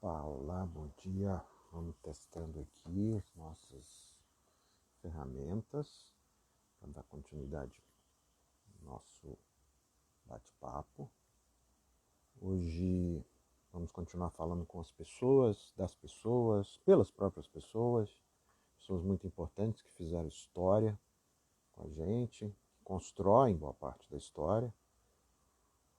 Olá, bom dia. Vamos testando aqui as nossas ferramentas para dar continuidade ao nosso bate-papo. Hoje vamos continuar falando com as pessoas, das pessoas, pelas próprias pessoas muito importantes que fizeram história com a gente, que constroem boa parte da história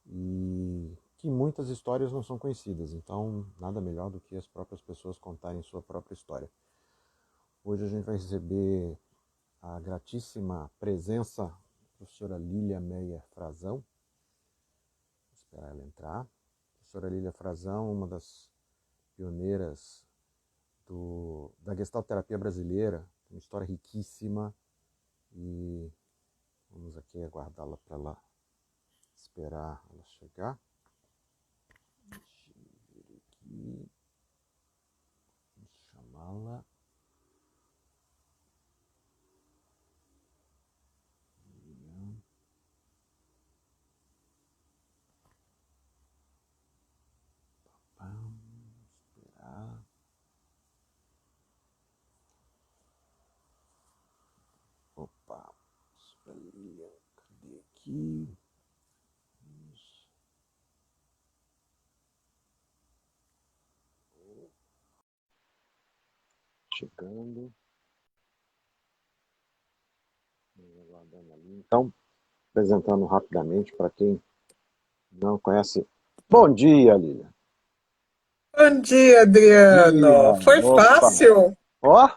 e que muitas histórias não são conhecidas, então nada melhor do que as próprias pessoas contarem sua própria história. Hoje a gente vai receber a gratíssima presença da professora Lília Meyer Frazão. Vou esperar ela entrar. A professora Lília Frazão, uma das pioneiras da gestalterapia brasileira, uma história riquíssima, e vamos aqui aguardá-la para ela esperar ela chegar. Deixa eu ver aqui. Vamos chamá-la. Vamos esperar. Opa, Lília, cadê aqui? Chegando. Então, apresentando rapidamente para quem não conhece. Bom dia, Lília. Bom dia, Adriano. Foi Opa! fácil? Ó,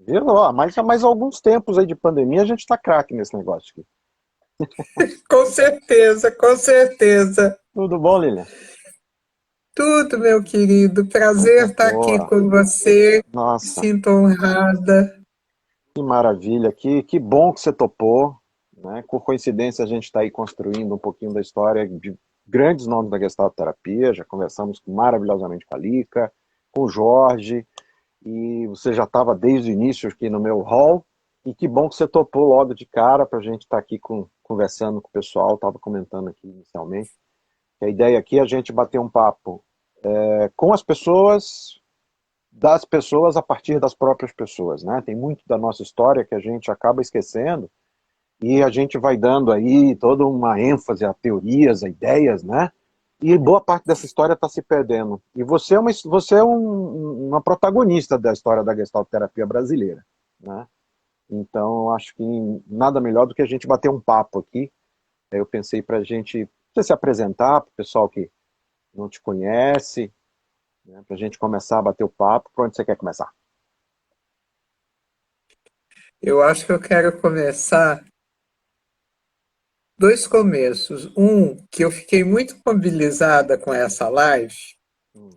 viu? Ó, mas há mais alguns tempos aí de pandemia a gente tá craque nesse negócio aqui. Com certeza, com certeza. Tudo bom, Lília? Tudo, meu querido. Coisa Prazer estar aqui boa. com você. Me Nossa, sinto honrada. que maravilha. Que bom que você topou, né? Por coincidência, a gente está aí construindo um pouquinho da história de grandes nomes da Gestalt Terapia. Já conversamos maravilhosamente com a Lica, com o Jorge, e você já estava desde o início aqui no meu hall. E que bom que você topou logo de cara para a gente estar aqui conversando com o pessoal. Estava comentando aqui inicialmente. Que a ideia aqui é a gente bater um papo com as pessoas, das pessoas a partir das próprias pessoas, né? Tem muito da nossa história que a gente acaba esquecendo e a gente vai dando aí toda uma ênfase a teorias, a ideias, né? E boa parte dessa história está se perdendo. E você é uma protagonista da história da Gestalt terapia brasileira, né? Então, acho que nada melhor do que a gente bater um papo aqui. Eu pensei para a gente você se apresentar para o pessoal que não te conhece, né? Para a gente começar a bater o papo. Por onde você quer começar? Eu acho que eu quero começar dois começos. Um, que eu fiquei muito mobilizada com essa live Hum.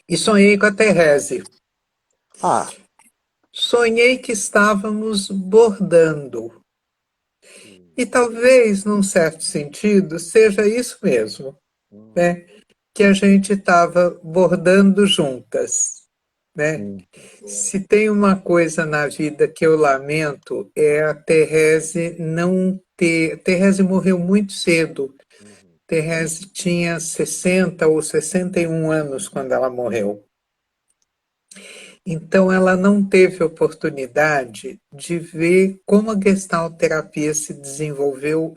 e sonhei com a Therese. Ah, Sonhei que estávamos bordando. hum, E talvez, num certo sentido, seja isso mesmo, hum, né? Que a gente estava bordando juntas, né? hum, Se tem uma coisa na vida que eu lamento é a Therese não ter. Therese morreu muito cedo. uhum, Therese tinha 60 ou 61 anos quando ela morreu. Então, ela não teve oportunidade de ver como a Gestalt terapia se desenvolveu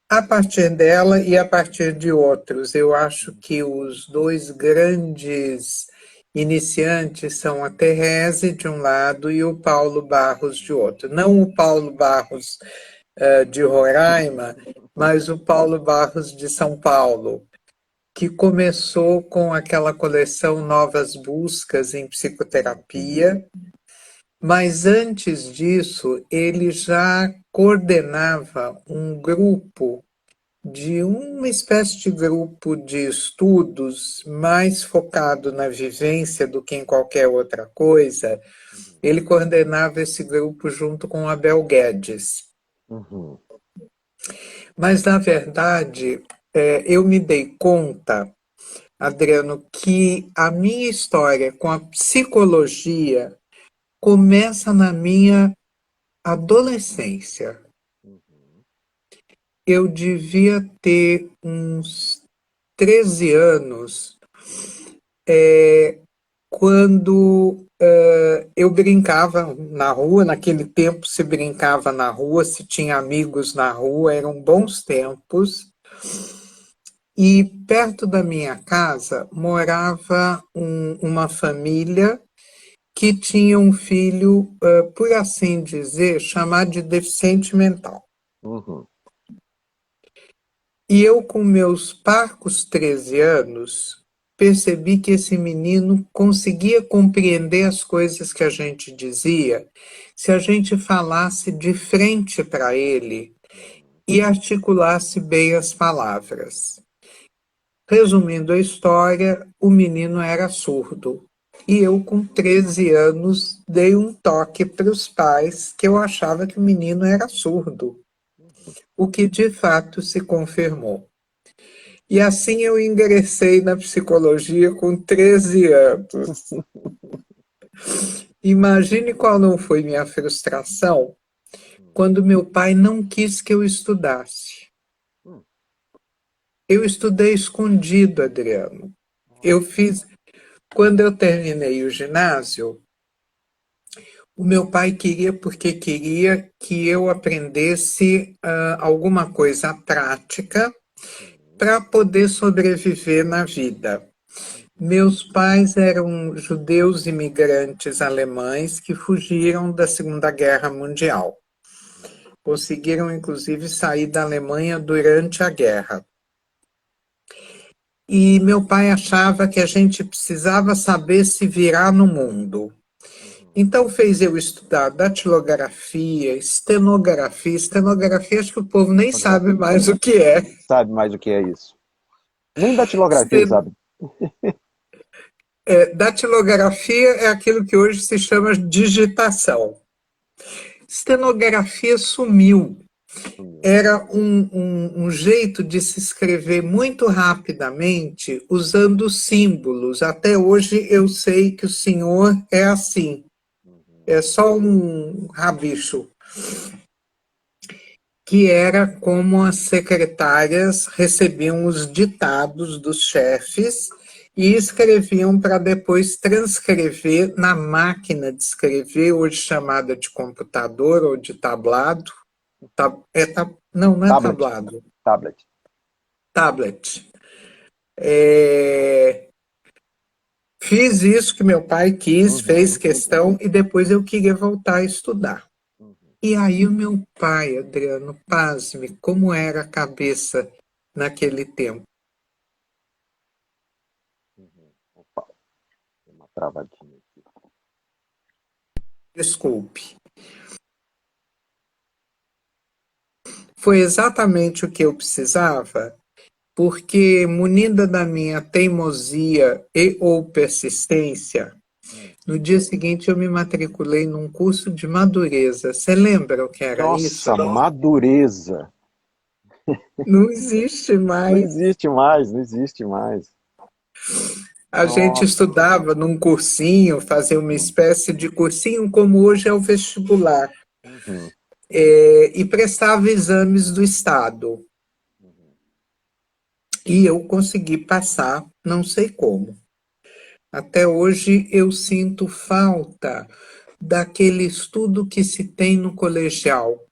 a partir dela e a partir de outros. Eu acho uhum, que os dois grandes iniciantes são a Therese de um lado e o Paulo Barros de outro. Não o Paulo Barros de Roraima, mas o Paulo Barros de São Paulo, que começou com aquela coleção Novas Buscas em Psicoterapia, mas antes disso ele já coordenava um grupo de uma espécie de grupo de estudos mais focado na vivência do que em qualquer outra coisa. uhum, Ele coordenava esse grupo junto com Abel Guedes. uhum, Mas, na verdade, eu me dei conta, Adriano, que a minha história com a psicologia começa na minha adolescência. uhum, Eu devia ter uns 13 anos quando eu brincava na rua, naquele tempo se brincava na rua, se tinha amigos na rua, eram bons tempos. E perto da minha casa morava uma família que tinha um filho, por assim dizer, chamado de deficiente mental. Uhum. E eu, com meus parcos 13 anos, percebi que esse menino conseguia compreender as coisas que a gente dizia se a gente falasse de frente para ele e articulasse bem as palavras. Resumindo a história, o menino era surdo. E eu, com 13 anos, dei um toque para os pais que eu achava que o menino era surdo, o que de fato se confirmou. E assim eu ingressei na psicologia com 13 anos. Imagine qual não foi minha frustração quando meu pai não quis que eu estudasse. Eu estudei escondido, Adriano. Quando eu terminei o ginásio, o meu pai queria porque queria que eu aprendesse alguma coisa prática para poder sobreviver na vida. Meus pais eram judeus imigrantes alemães que fugiram da Segunda Guerra Mundial. Conseguiram, inclusive, sair da Alemanha durante a guerra. E meu pai achava que a gente precisava saber se virar no mundo. Então fez eu estudar datilografia, estenografia. Estenografia, acho que o povo nem sabe mais o que é. Sabe mais o que é isso. Nem datilografia ele sabe. Datilografia é aquilo que hoje se chama digitação. Estenografia sumiu. Era um jeito de se escrever muito rapidamente usando símbolos. Até hoje eu sei que o senhor é assim. É só um rabicho. Que era como as secretárias recebiam os ditados dos chefes e escreviam para depois transcrever na máquina de escrever, hoje chamada de computador ou de tablado. Não é Tablet. tablado. Tablet. Tablet. Fiz isso que meu pai quis, fez questão, e depois eu queria voltar a estudar. E aí o meu pai, Adriano, pasme, como era a cabeça naquele tempo. Opa, tem uma travadinha aqui. Desculpe. Foi exatamente o que eu precisava, porque munida da minha teimosia e ou persistência, no dia seguinte eu me matriculei num curso de madureza. Você lembra o que era isso? Nossa, madureza. Não existe Não mais. existe mais, não existe mais. A gente estudava num cursinho, fazia uma espécie de cursinho, como hoje é o vestibular, e prestava exames do Estado. E eu consegui passar, não sei como. Até hoje eu sinto falta daquele estudo que se tem no colegial.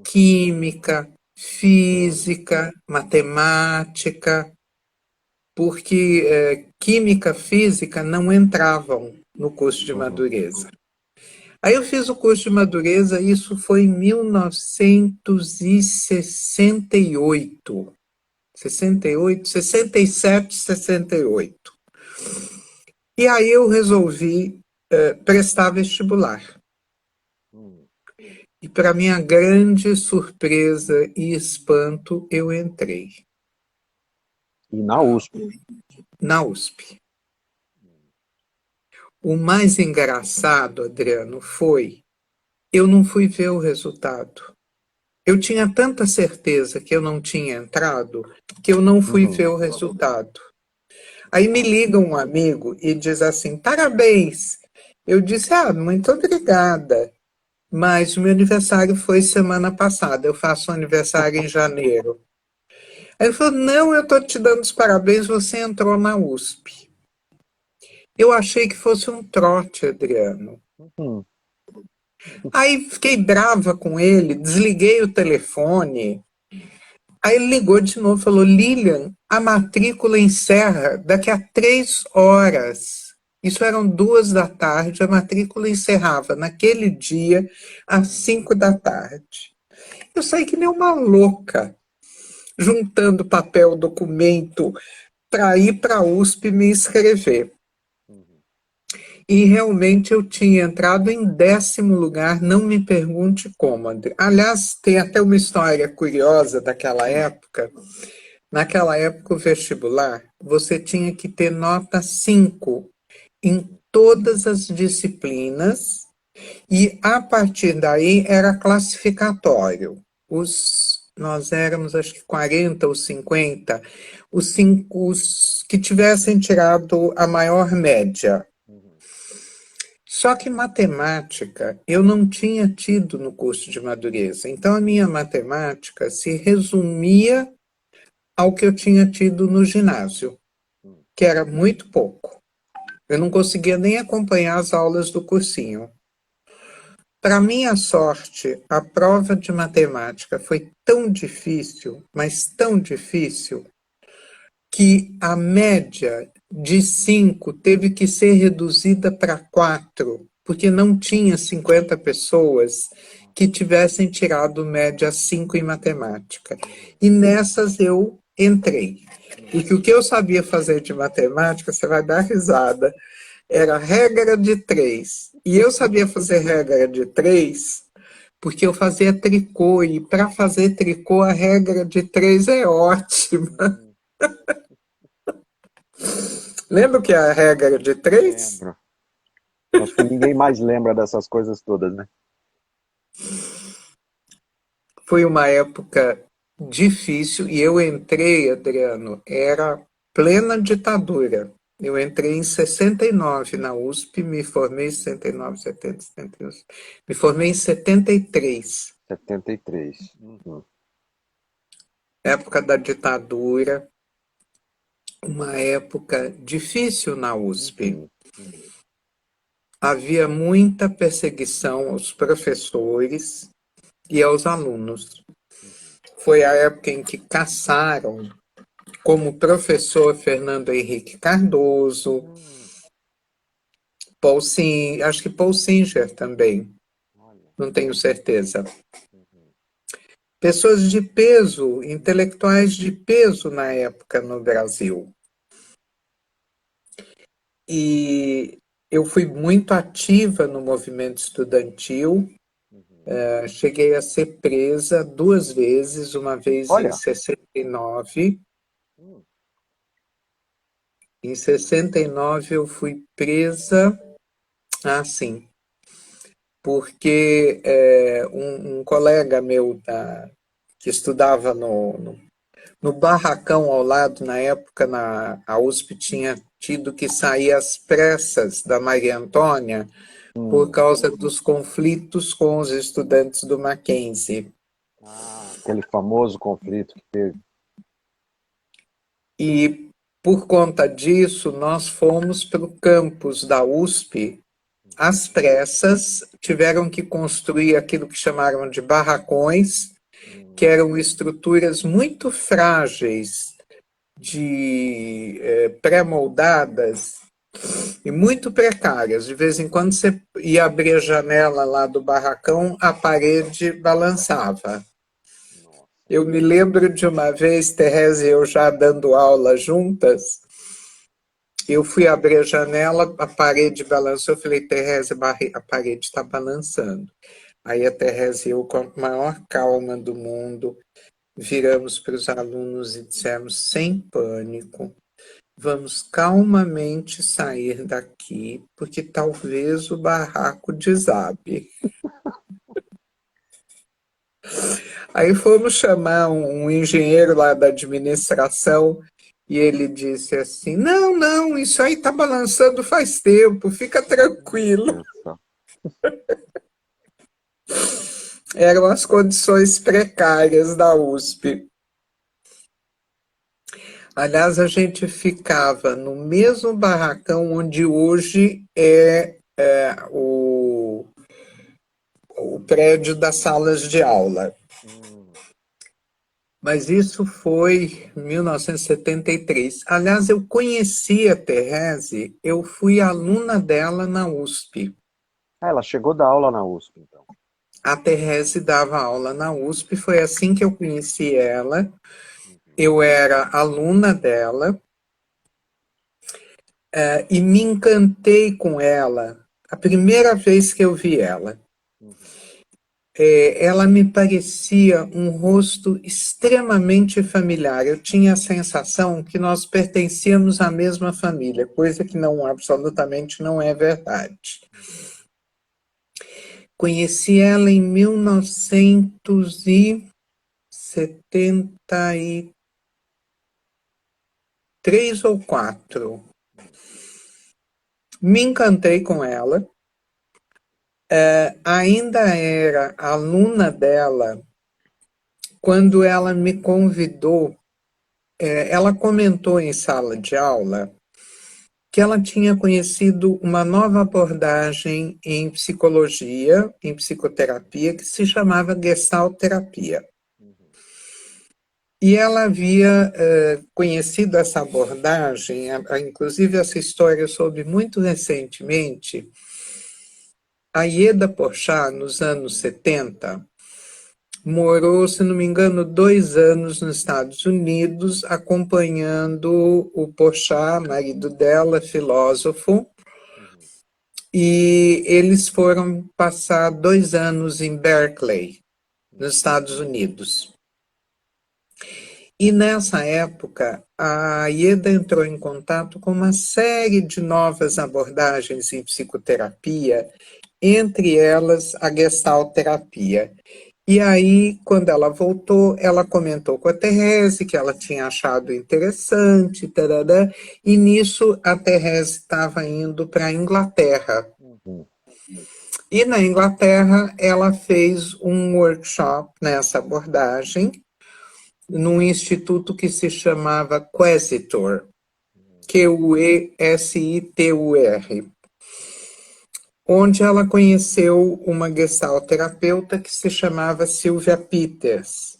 Química, física, matemática, porque química, física não entravam no curso de madureza. Aí eu fiz o curso de madureza, isso foi em 1968. 68, 67, 68. E aí eu resolvi prestar vestibular. E para minha grande surpresa e espanto, eu entrei. E na USP? Na USP. O mais engraçado, Adriano, foi eu não fui ver o resultado. Eu tinha tanta certeza que eu não tinha entrado que eu não fui ver o resultado. Aí me liga um amigo e diz assim, parabéns. Eu disse, muito obrigada. Mas o meu aniversário foi semana passada, eu faço aniversário em janeiro. Aí ele falou, não, eu estou te dando os parabéns, você entrou na USP. Eu achei que fosse um trote, Adriano. Hum, Aí fiquei brava com ele, desliguei o telefone. Aí ele ligou de novo e falou: Lilian, a matrícula encerra daqui a 3 horas. Isso eram 2 da tarde, a matrícula encerrava naquele dia às 5 da tarde. Eu saí que nem uma louca, juntando papel, documento, para ir para a USP me inscrever. E realmente eu tinha entrado em 10º lugar, não me pergunte como, André. Aliás, tem até uma história curiosa daquela época. Naquela época, o vestibular, você tinha que ter nota 5 em todas as disciplinas e, a partir daí, era classificatório. Nós éramos, acho que 40 ou 50, os que tivessem tirado a maior média. Só que matemática eu não tinha tido no curso de madureza. Então, a minha matemática se resumia ao que eu tinha tido no ginásio, que era muito pouco. Eu não conseguia nem acompanhar as aulas do cursinho. Para minha sorte, a prova de matemática foi tão difícil, mas tão difícil, que a média de 5 teve que ser reduzida para 4, porque não tinha 50 pessoas que tivessem tirado média 5 em matemática. E nessas eu entrei. Porque o que eu sabia fazer de matemática, você vai dar risada, era regra de 3. E eu sabia fazer regra de 3 porque eu fazia tricô, e para fazer tricô a regra de 3 é ótima. Lembra que é a regra de 3? lembro. Acho que ninguém mais lembra dessas coisas todas, né? Foi uma época difícil e eu entrei, Adriano, era plena ditadura. Eu entrei em 69 na USP, me formei em 69, 70, 71, me formei em 73, 73. Uhum. época da ditadura, uma época difícil na USP. Uhum. Uhum. Havia muita perseguição aos professores e aos alunos. Foi a época em que caçaram como professor Fernando Henrique Cardoso, Hum, Acho que Paul Singer também, olha. não tenho certeza. Uhum. Pessoas de peso, intelectuais de peso na época no Brasil. E eu fui muito ativa no movimento estudantil, Uhum. cheguei a ser presa 2 vezes, uma vez em Olha. 69. Hum, Em 69 eu fui presa, sim, porque um colega meu que estudava no barracão ao lado, na época a USP tinha tido que sair às pressas da Maria Antônia por hum. causa dos conflitos com os estudantes do Mackenzie. Ah, aquele famoso conflito que teve. E por conta disso, nós fomos para o campus da USP às pressas, tiveram que construir aquilo que chamaram de barracões, que Hum, eram estruturas muito frágeis, pré-moldadas e muito precárias. De vez em quando você ia abrir a janela lá do barracão, a parede balançava. nossa. Eu me lembro de uma vez, Teresa e eu já dando aula juntas, eu fui abrir a janela, a parede balançou, eu falei, Teresa, a parede está balançando. Aí a Teresa e eu, com a maior calma do mundo, viramos para os alunos e dissemos, sem pânico, vamos calmamente sair daqui, porque talvez o barraco desabe. Aí fomos chamar um engenheiro lá da administração e ele disse assim: Não, não, isso aí está balançando faz tempo, fica Meu tranquilo. Deus do céu. Eram as condições precárias da USP. Aliás, a gente ficava no mesmo barracão onde hoje é o prédio das salas de aula. Mas isso foi em 1973. Aliás, eu conheci a Thérèse, eu fui aluna dela na USP. Ah, ela chegou da aula na USP, então. A Thérèse dava aula na USP, foi assim que eu conheci ela. Eu era aluna dela e me encantei com ela a primeira vez que eu vi ela. Ela me parecia um rosto extremamente familiar. Eu tinha a sensação que nós pertencíamos à mesma família, coisa que não absolutamente não é verdade. Conheci ela em 1973 ou 4. Me encantei com ela. Ainda era aluna dela quando ela me convidou. Ela comentou em sala de aula que ela tinha conhecido uma nova abordagem em psicologia, em psicoterapia, que se chamava Gestalt terapia. E ela havia conhecido essa abordagem, inclusive essa história eu soube muito recentemente. A Ieda Porchat, nos anos 70, morou, se não me engano, 2 anos nos Estados Unidos, acompanhando o Porchat, marido dela, filósofo, e eles foram passar 2 anos em Berkeley, nos Estados Unidos. E nessa época, a Ieda entrou em contato com uma série de novas abordagens em psicoterapia, entre elas a Gestalt terapia. E aí, quando ela voltou, ela comentou com a Thérèse que ela tinha achado interessante, tarará, e nisso a Thérèse estava indo para a Inglaterra. E na Inglaterra, ela fez um workshop nessa abordagem, num instituto que se chamava Quesitor, Quesitur, onde ela conheceu uma gestalt terapeuta que se chamava Sylvia Peters.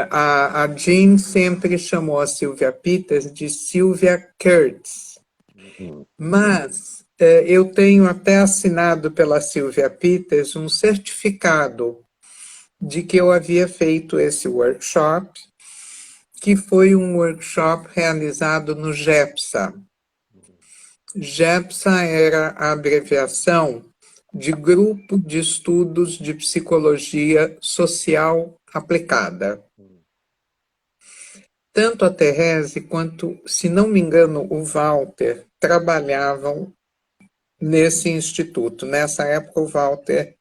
A Jean sempre chamou a Sylvia Peters de Sylvia Kurtz, mas eu tenho até assinado pela Sylvia Peters um certificado de que eu havia feito esse workshop, que foi um workshop realizado no GEPSA. GEPSA era a abreviação de Grupo de Estudos de Psicologia Social Aplicada. Tanto a Thérèse quanto, se não me engano, o Walter trabalhavam nesse instituto. Nessa época, o Walter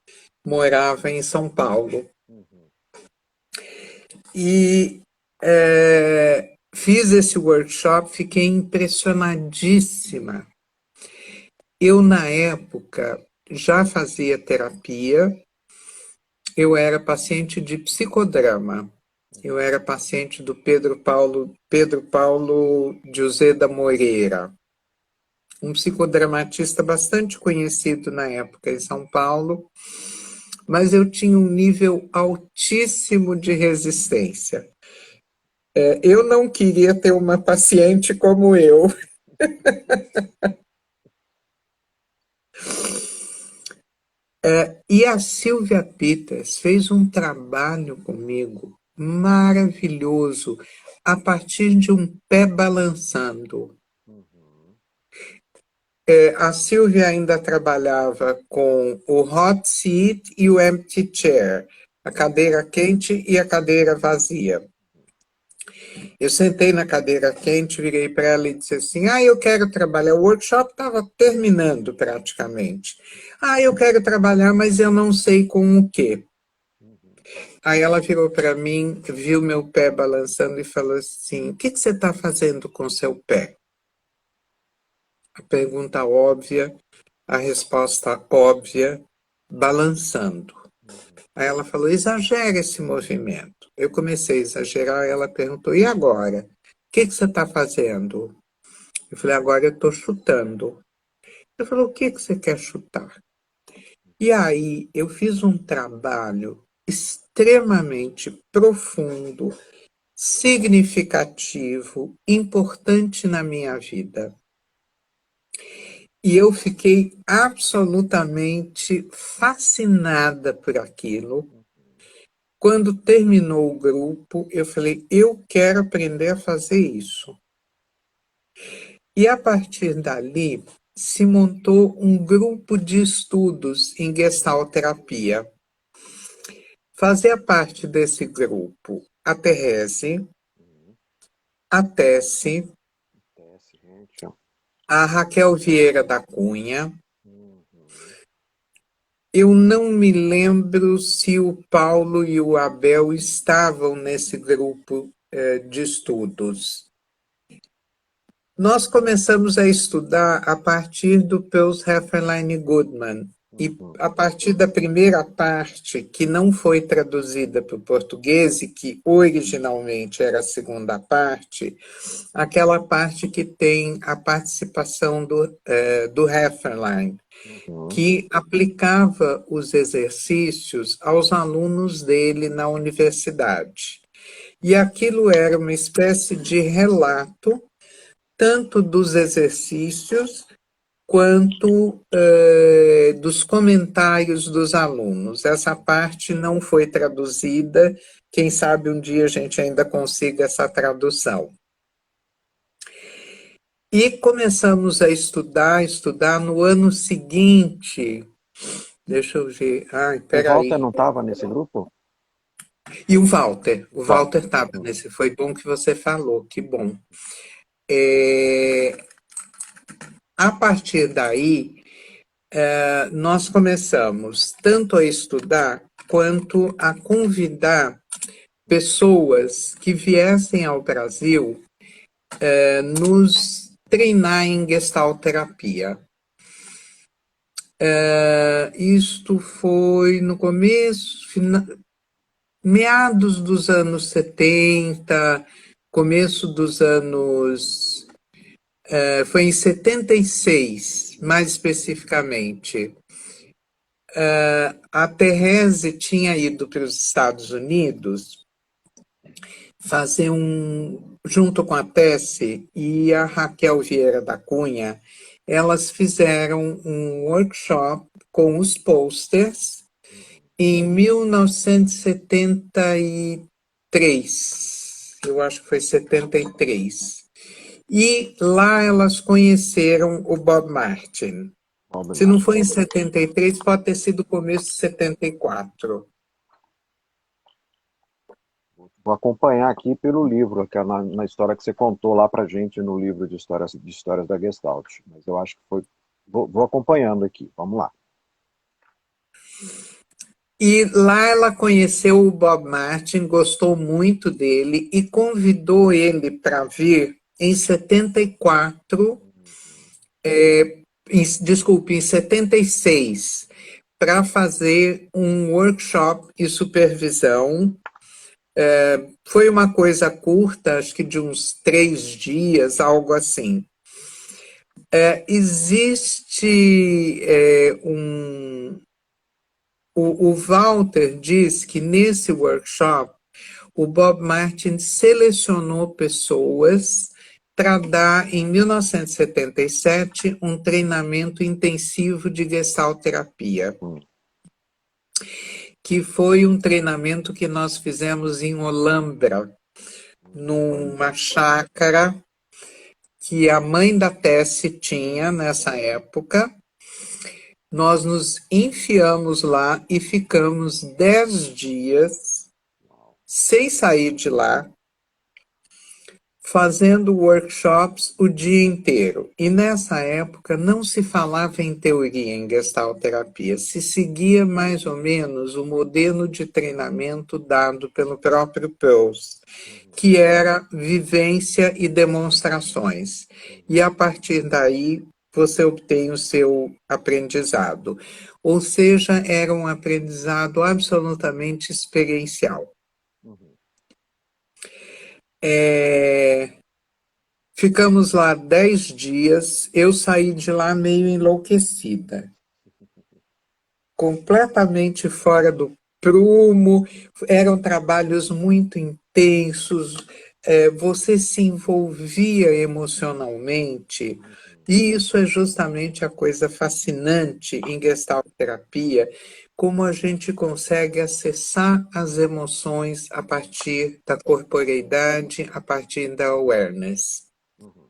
morava em São Paulo. E fiz esse workshop, fiquei impressionadíssima. Eu, na época, já fazia terapia, eu era paciente de psicodrama, eu era paciente do Pedro Paulo José da Moreira, um psicodramatista bastante conhecido na época em São Paulo, mas eu tinha um nível altíssimo de resistência. Eu não queria ter uma paciente como eu. E a Sylvia Peters fez um trabalho comigo maravilhoso a partir de um pé balançando. A Sylvia ainda trabalhava com o hot seat e o empty chair, a cadeira quente e a cadeira vazia. Eu sentei na cadeira quente, virei para ela e disse assim, eu quero trabalhar. O workshop estava terminando praticamente. Eu quero trabalhar, mas eu não sei com o quê. Aí ela virou para mim, viu meu pé balançando e falou assim, o que você está fazendo com seu pé? A pergunta óbvia, a resposta óbvia, balançando. Aí ela falou, exagera esse movimento. Eu comecei a exagerar, ela perguntou, e agora? O que você está fazendo? Eu falei, agora eu estou chutando. Ela falou, o que você quer chutar? E aí eu fiz um trabalho extremamente profundo, significativo, importante na minha vida. E eu fiquei absolutamente fascinada por aquilo. Quando terminou o grupo, eu falei, eu quero aprender a fazer isso. E a partir dali, se montou um grupo de estudos em gestalterapia. Fazia parte desse grupo a Therese, a Tessie, a Raquel Vieira da Cunha. Eu não me lembro se o Paulo e o Abel estavam nesse grupo de estudos. Nós começamos a estudar a partir do Peus Hefferlein Goodman. E a partir da primeira parte, que não foi traduzida para o português e que originalmente era a segunda parte, aquela parte que tem a participação do Hefferlein, que aplicava os exercícios aos alunos dele na universidade. E aquilo era uma espécie de relato, tanto dos exercícios quanto dos comentários dos alunos. Essa parte não foi traduzida, quem sabe um dia a gente ainda consiga essa tradução. E começamos a estudar no ano seguinte. Deixa eu ver. Ai, peraí. O Walter não estava nesse grupo? E o Walter estava nesse. Foi bom que você falou, que bom. A partir daí, nós começamos tanto a estudar quanto a convidar pessoas que viessem ao Brasil nos treinar em gestalterapia. Isto foi no começo, meados dos anos 70, começo dos anos... foi em 76, mais especificamente. A Therese tinha ido para os Estados Unidos fazer junto com a Tessie e a Raquel Vieira da Cunha, elas fizeram um workshop com os posters em 1973, eu acho que foi 73. E lá elas conheceram o Bob Martin. Se não foi em 73, pode ter sido começo de 74. Vou acompanhar aqui pelo livro, que é na história que você contou lá pra gente no livro de histórias da Gestalt. Mas eu acho que foi... Vou acompanhando aqui, vamos lá. E lá ela conheceu o Bob Martin, gostou muito dele e convidou ele para vir em 74, em 76, para fazer um workshop e supervisão. Foi uma coisa curta, acho que de uns 3 dias, algo assim. Existe o Walter diz que nesse workshop o Bob Martin selecionou pessoas para dar, em 1977, um treinamento intensivo de gestalterapia, que foi um treinamento que nós fizemos em Olambra, numa chácara que a mãe da Tessie tinha nessa época. Nós nos enfiamos lá e ficamos 10 dias sem sair de lá, fazendo workshops o dia inteiro. E nessa época não se falava em teoria em gestalterapia, se seguia mais ou menos o modelo de treinamento dado pelo próprio Peus, que era vivência e demonstrações. E a partir daí você obtém o seu aprendizado. Ou seja, era um aprendizado absolutamente experiencial. Ficamos lá 10 dias, eu saí de lá meio enlouquecida, completamente fora do prumo, eram trabalhos muito intensos, você se envolvia emocionalmente, e isso é justamente a coisa fascinante em Gestalt terapia, como a gente consegue acessar as emoções a partir da corporeidade, a partir da awareness. Uhum.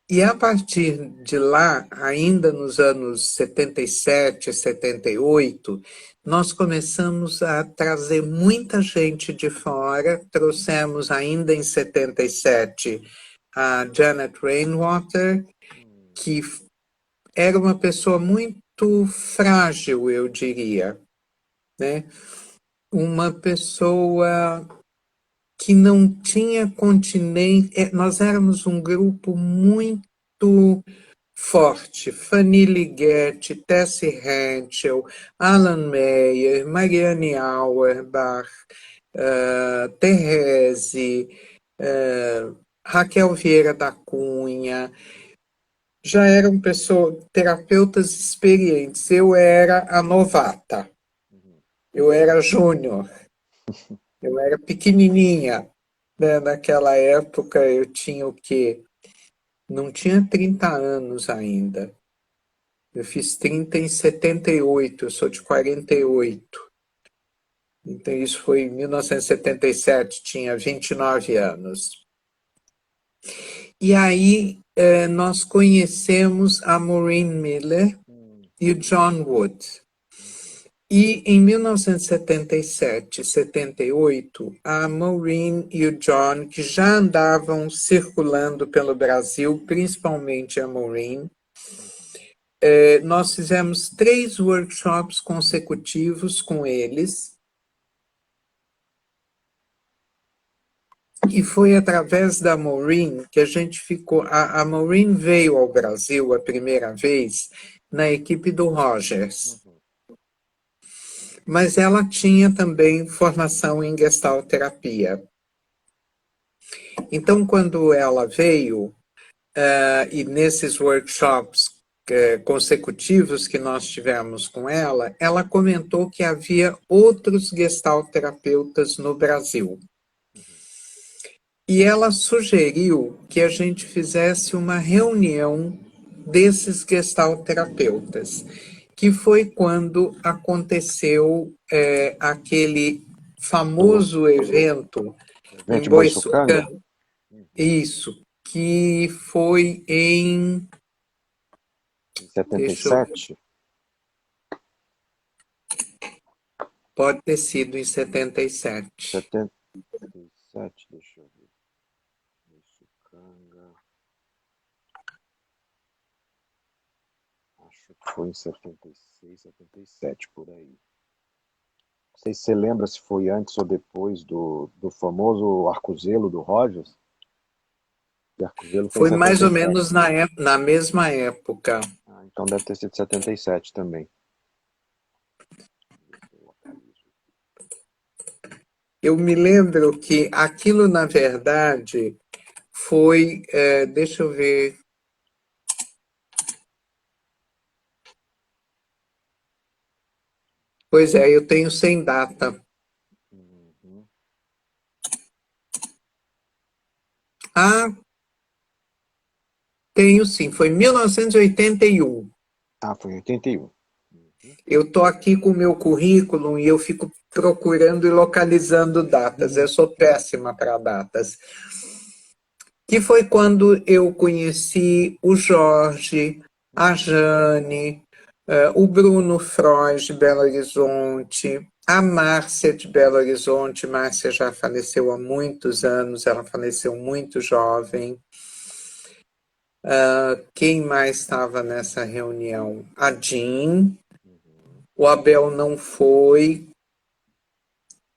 E a partir de lá, ainda nos anos 77, 78, nós começamos a trazer muita gente de fora. Trouxemos ainda em 77 a Janet Rainwater, que era uma pessoa muito frágil, eu diria, né? Uma pessoa que não tinha continência. Nós éramos um grupo muito forte. Fanny Ligeti, Tessie Henschel, Alan Meyer, Marianne Auerbach, Therese, Raquel Vieira da Cunha. Já eram pessoas, terapeutas experientes. Eu era a novata. Eu era júnior. Eu era pequenininha, né? Naquela época eu tinha o quê? Não tinha 30 anos ainda. Eu fiz 30 em 78, eu sou de 48. Então isso foi em 1977, tinha 29 anos. E aí nós conhecemos a Maureen Miller e o John Wood. E em 1977, 78, a Maureen e o John, que já andavam circulando pelo Brasil, principalmente a Maureen, nós fizemos 3 workshops consecutivos com eles. E foi através da Maureen que a gente ficou. A Maureen veio ao Brasil a primeira vez na equipe do Rogers. Mas ela tinha também formação em Gestalt terapia. Então, quando ela veio, e nesses workshops consecutivos que nós tivemos com ela, ela comentou que havia outros Gestalt terapeutas no Brasil. E ela sugeriu que a gente fizesse uma reunião desses Gestalt terapeutas, que foi quando aconteceu aquele famoso evento em Evento em Boiçucanga? Boiçucanga. Isso, que foi em... Em Deixa eu ver. 77? Pode ter sido em 77. 77, deixa eu ver. Boiçucanga. Acho que foi em 76, 77, por aí. Não sei se você lembra se foi antes ou depois do famoso Arcozelo do Rogers. E Arcozelo foi em Foi mais ou 77. menos na mesma época. Ah, então deve ter sido 77 também. Eu me lembro que aquilo, na verdade, foi... deixa eu ver. Pois é, eu tenho sem data. Uhum. Ah, tenho sim, foi 1981. Ah, foi em 81. Eu estou aqui com o meu currículo e eu fico procurando e localizando datas. Eu sou péssima para datas. Que foi quando eu conheci o Jorge, a Jane, o Bruno Freud de Belo Horizonte, a Márcia de Belo Horizonte. Márcia já faleceu há muitos anos, ela faleceu muito jovem. Quem mais estava nessa reunião? A Jean, o Abel não foi,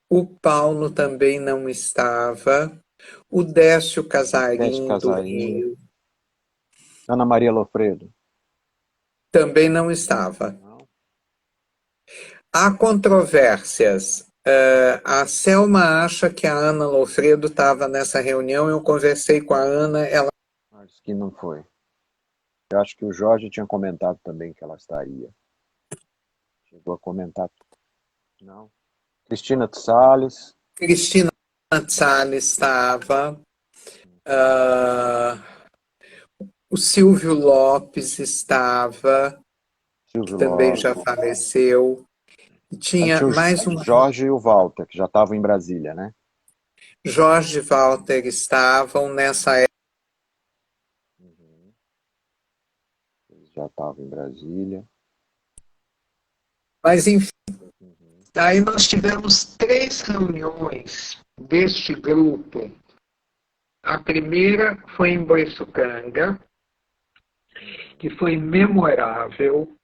o Paulo também não estava, o Décio Décio Casarim do Casarim. Rio Ana Maria Lofredo. também não estava. Não. Há controvérsias A Selma acha que a Ana Lofredo estava nessa reunião, eu conversei com a Ana, ela... Acho que não foi. Eu acho que o Jorge tinha comentado também que ela estaria. Chegou a comentar. Não. Cristina Salles. Cristina Salles estava, o Silvio Lopes estava, que Silvio também Lopes. já faleceu, e Aí tinha tinha mais o um, Jorge e o Walter, que já estavam em Brasília, né? Jorge e Walter estavam nessa época. Uhum. Eles já estavam em Brasília. Mas, enfim, Uhum. aí nós tivemos 3 reuniões deste grupo. A primeira foi em Boiçucanga, que foi memorável.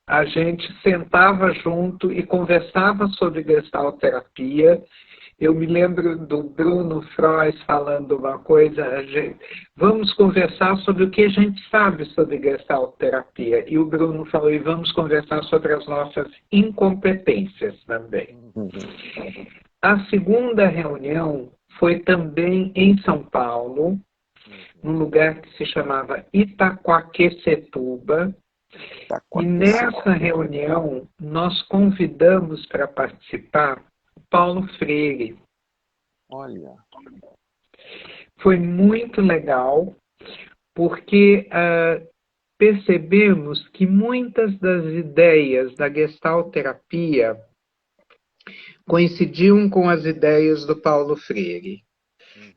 A gente sentava junto e conversava sobre gestalterapia. Eu me lembro do Bruno Frois falando uma coisa, vamos conversar sobre o que a gente sabe sobre gestalterapia. E o Bruno falou, e vamos conversar sobre as nossas incompetências também. A segunda reunião foi também em São Paulo, num lugar que se chamava Itaquaquecetuba. E nessa reunião, nós convidamos para participar Paulo Freire. Olha. Foi muito legal, porque percebemos que muitas das ideias da gestalterapia coincidiam com as ideias do Paulo Freire.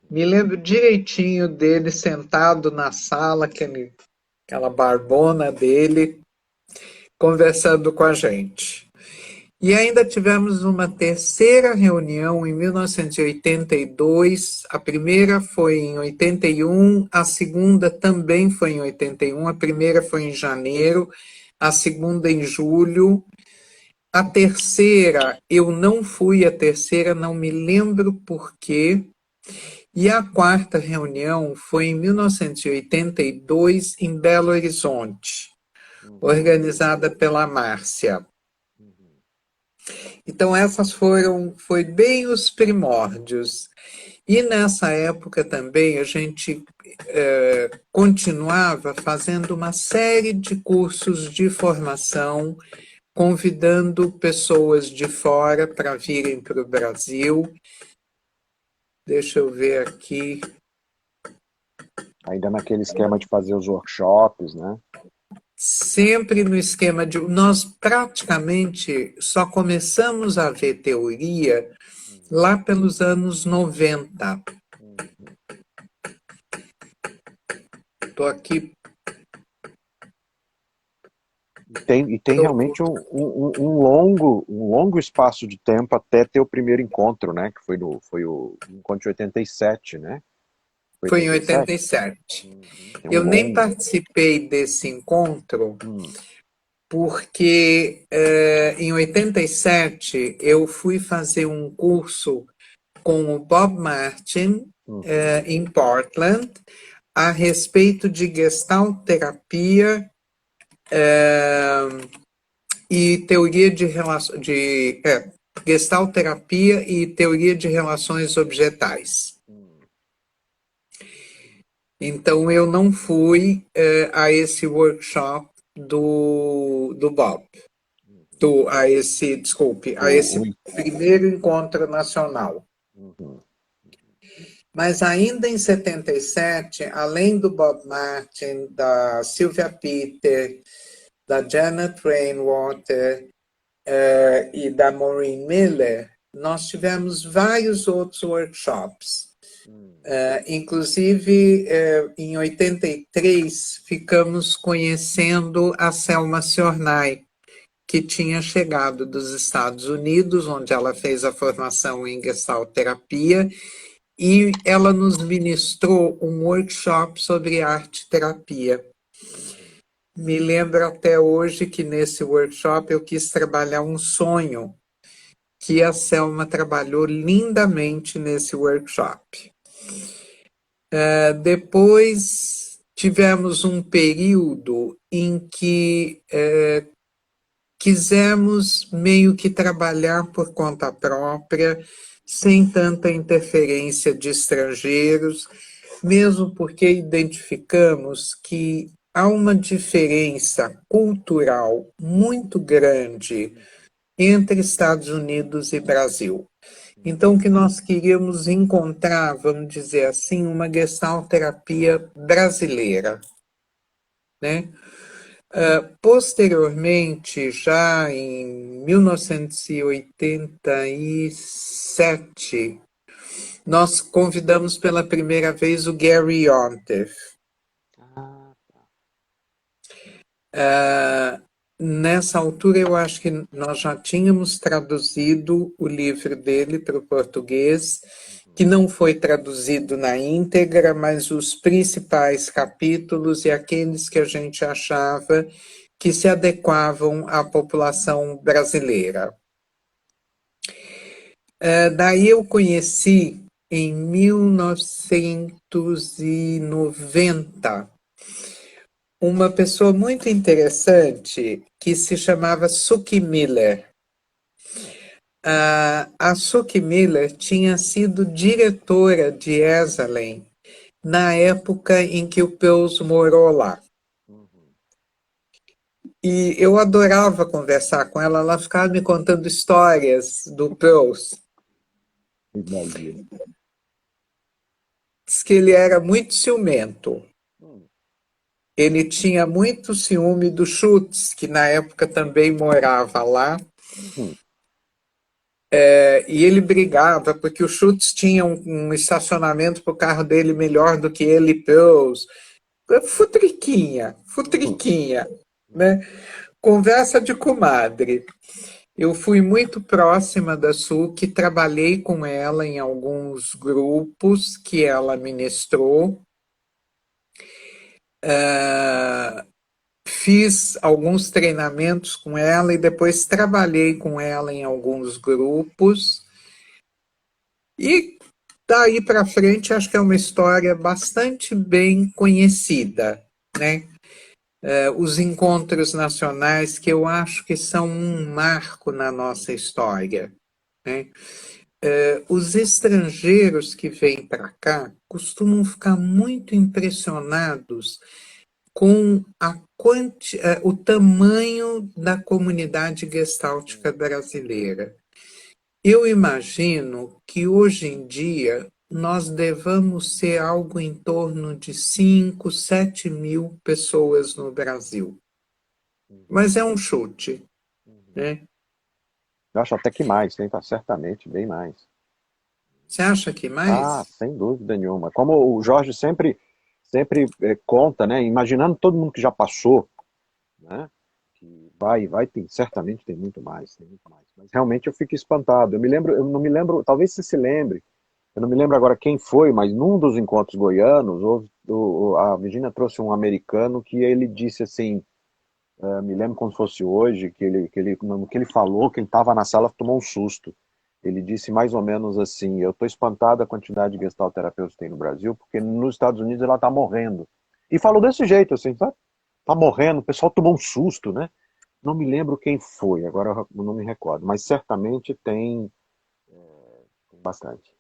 Me lembro direitinho dele sentado na sala, aquela barbona dele, conversando com a gente. E ainda tivemos uma terceira reunião em 1982, a primeira foi em 81, a segunda também foi em 81, a primeira foi em janeiro, a segunda em julho, a terceira, eu não fui a terceira, não me lembro por quê, e a quarta reunião foi em 1982, em Belo Horizonte, organizada pela Márcia. Então, foi bem os primórdios. E nessa época também a gente continuava fazendo uma série de cursos de formação, convidando pessoas de fora para virem para o Brasil. Deixa eu ver aqui. Ainda naquele esquema de fazer os workshops, né? Sempre no esquema de... Nós praticamente só começamos a ver teoria lá pelos anos 90. Estou aqui. E tem realmente um longo espaço de tempo até ter o primeiro encontro, né? Que foi o encontro de 87, né? Foi em 87. Tem um Eu nem longo. participei desse encontro, Hum. porque em 87 eu fui fazer um curso com o Bob Martin, em Portland, a respeito de gestalterapia e teoria de gestalterapia e teoria de relações objetais. Então eu não fui a esse workshop do Bob, a esse primeiro encontro nacional. Mas ainda em 77, além do Bob Martin, da Sylvia Peter, da Janet Rainwater e da Maureen Miller, nós tivemos vários outros workshops. Inclusive, em 83, ficamos conhecendo a Selma Ciornai, que tinha chegado dos Estados Unidos, onde ela fez a formação em gestalterapia, e ela nos ministrou um workshop sobre arte-terapia. Me lembro até hoje que nesse workshop eu quis trabalhar um sonho, que a Selma trabalhou lindamente nesse workshop. Depois tivemos um período em que quisemos meio que trabalhar por conta própria, sem tanta interferência de estrangeiros, mesmo porque identificamos que há uma diferença cultural muito grande entre Estados Unidos e Brasil. Então, o que nós queríamos encontrar, vamos dizer assim, uma gestalterapia brasileira, né? Posteriormente, já em 1987, nós convidamos pela primeira vez o Gary Yontef. Nessa altura, eu acho que nós já tínhamos traduzido o livro dele para o português, que não foi traduzido na íntegra, mas os principais capítulos e aqueles que a gente achava que se adequavam à população brasileira. Daí eu conheci, em 1990, uma pessoa muito interessante que se chamava Suki Miller. A Suki Miller tinha sido diretora de Esalen na época em que o Peus morou lá. E eu adorava conversar com ela, ela ficava me contando histórias do Peus. Diz que ele era muito ciumento. Ele tinha muito ciúme do Schutz, que na época também morava lá. E ele brigava porque o Schutz tinha um estacionamento para o carro dele melhor do que ele e Peus. Futriquinha, né? Conversa de comadre. Eu fui muito próxima da Suki, trabalhei com ela em alguns grupos que ela ministrou. Fiz alguns treinamentos com ela e depois trabalhei com ela em alguns grupos. E daí para frente acho que é uma história bastante bem conhecida, né? Os encontros nacionais que eu acho que são um marco na nossa história, né? Os estrangeiros que vêm para cá costumam ficar muito impressionados com o tamanho da comunidade gestáltica brasileira. Eu imagino que hoje em dia nós devamos ser algo em torno de 5, 7 mil pessoas no Brasil. Mas é um chute, né? Eu acho até que mais, hein? Tá certamente bem mais. Você acha que Ah, mais? sem dúvida nenhuma. Como o Jorge sempre conta, né? Imaginando todo mundo que já passou, né? Que certamente tem muito mais, tem muito mais. Mas realmente eu fico espantado. Eu não me lembro, talvez você se lembre. Eu não me lembro agora quem foi, mas num dos encontros goianos, a Virginia trouxe um americano que ele disse assim, me lembro como se fosse hoje, no que ele falou, quem estava na sala tomou um susto. Ele disse mais ou menos assim: eu estou espantado a quantidade de gestalterapeutas que tem no Brasil, porque nos Estados Unidos ela está morrendo. E falou desse jeito, assim, sabe? Tá morrendo, o pessoal tomou um susto, né? Não me lembro quem foi, agora eu não me recordo, mas certamente tem bastante.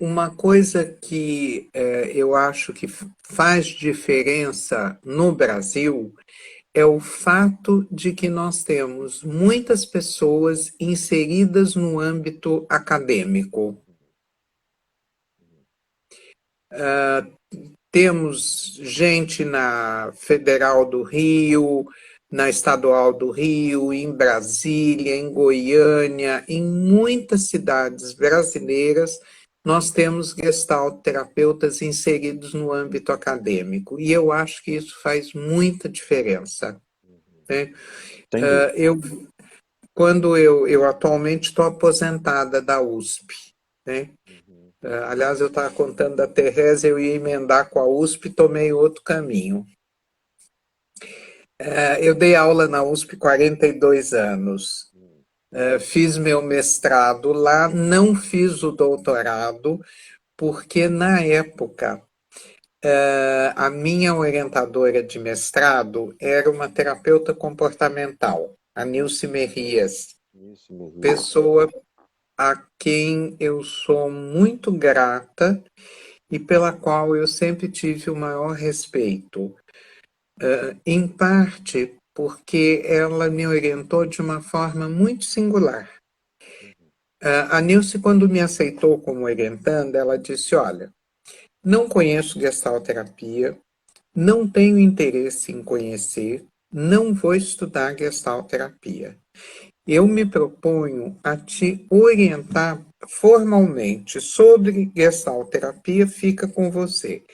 Uma coisa que eu acho que faz diferença no Brasil é o fato de que nós temos muitas pessoas inseridas no âmbito acadêmico. Temos gente na Federal do Rio, na Estadual do Rio, em Brasília, em Goiânia, em muitas cidades brasileiras, nós temos gestalt terapeutas inseridos no âmbito acadêmico. E eu acho que isso faz muita diferença, né? Sem dúvida. Eu atualmente estou aposentada da USP, né? Aliás, eu estava contando da Teresa, eu ia emendar com a USP e tomei outro caminho. Eu dei aula na USP 42 anos. Fiz meu mestrado lá, não fiz o doutorado, porque na época a minha orientadora de mestrado era uma terapeuta comportamental, a Nilce Merrias, Isso mesmo. pessoa a quem eu sou muito grata e pela qual eu sempre tive o maior respeito. Em parte porque ela me orientou de uma forma muito singular. A Nilce, quando me aceitou como orientanda, ela disse: Olha, não conheço gestalterapia, não tenho interesse em conhecer, não vou estudar gestalterapia. Eu me proponho a te orientar formalmente sobre gestalterapia, fica com você.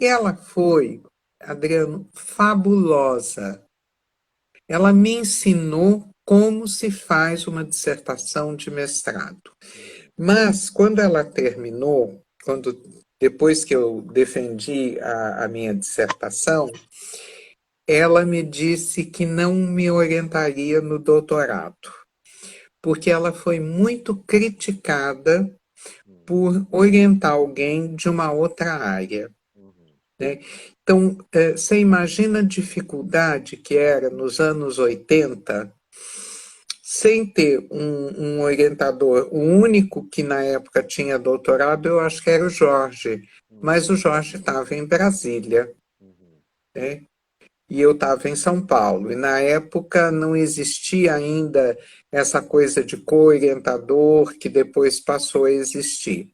E ela foi, Adriano, fabulosa. Ela me ensinou como se faz uma dissertação de mestrado. Mas, quando ela terminou, depois que eu defendi a minha dissertação, ela me disse que não me orientaria no doutorado, porque ela foi muito criticada por orientar alguém de uma outra área, né? Então, você imagina a dificuldade que era nos anos 80, sem ter um orientador. O único que na época tinha doutorado, eu acho que era o Jorge, mas o Jorge estava em Brasília, né? E eu estava em São Paulo. E na época não existia ainda essa coisa de co-orientador que depois passou a existir.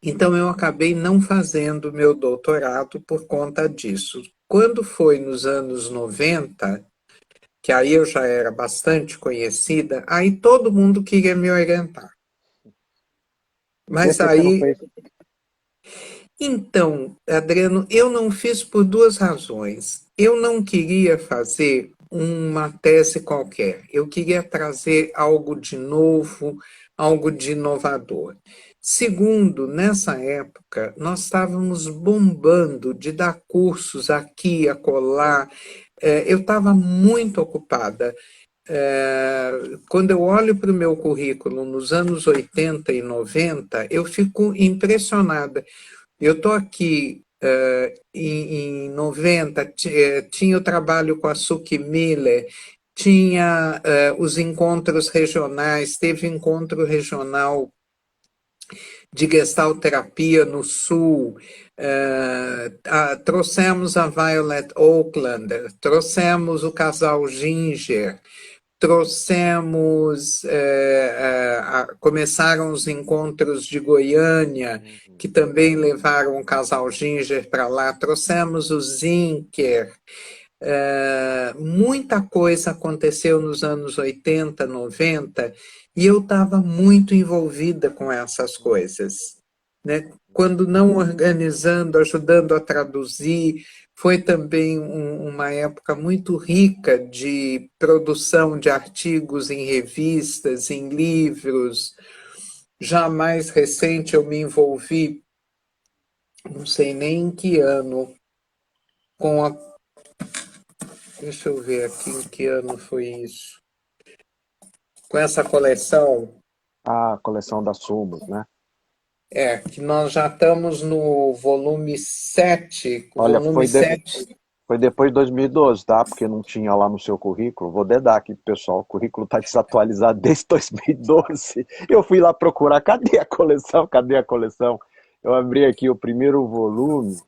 Então eu acabei não fazendo meu doutorado por conta disso. Quando foi nos anos 90, que aí eu já era bastante conhecida, aí todo mundo queria me orientar. Por Mas que você não aí, fez? então, Adriano, eu não fiz por duas razões. Eu não queria fazer uma tese qualquer. Eu queria trazer algo de novo, algo de inovador. Segundo, nessa época, nós estávamos bombando de dar cursos aqui, acolá. Eu estava muito ocupada. Quando eu olho para o meu currículo nos anos 80 e 90, eu fico impressionada. Eu estou aqui em 90, tinha o trabalho com a Suki Miller, tinha os encontros regionais, teve encontro regional de gestalterapia no Sul, trouxemos a Violet Oaklander, trouxemos o casal Ginger, trouxemos, começaram os encontros de Goiânia, que também levaram o casal Ginger para lá, trouxemos o Zinker. Muita coisa aconteceu nos anos 80, 90, e eu estava muito envolvida com essas coisas, né? Quando não organizando, ajudando a traduzir, foi também uma época muito rica de produção de artigos em revistas, em livros. Já mais recente eu me envolvi, não sei nem em que ano, com a. Deixa eu ver aqui em que ano foi isso. Com essa coleção, A coleção das Sumos, né? que nós já estamos no volume 7, Olha, volume 7. foi depois de 2012, tá? Porque não tinha lá no seu currículo. Vou dedar aqui, pessoal. O currículo está desatualizado desde 2012. Eu fui lá procurar. Cadê a coleção? Cadê a coleção? Eu abri aqui o primeiro volume,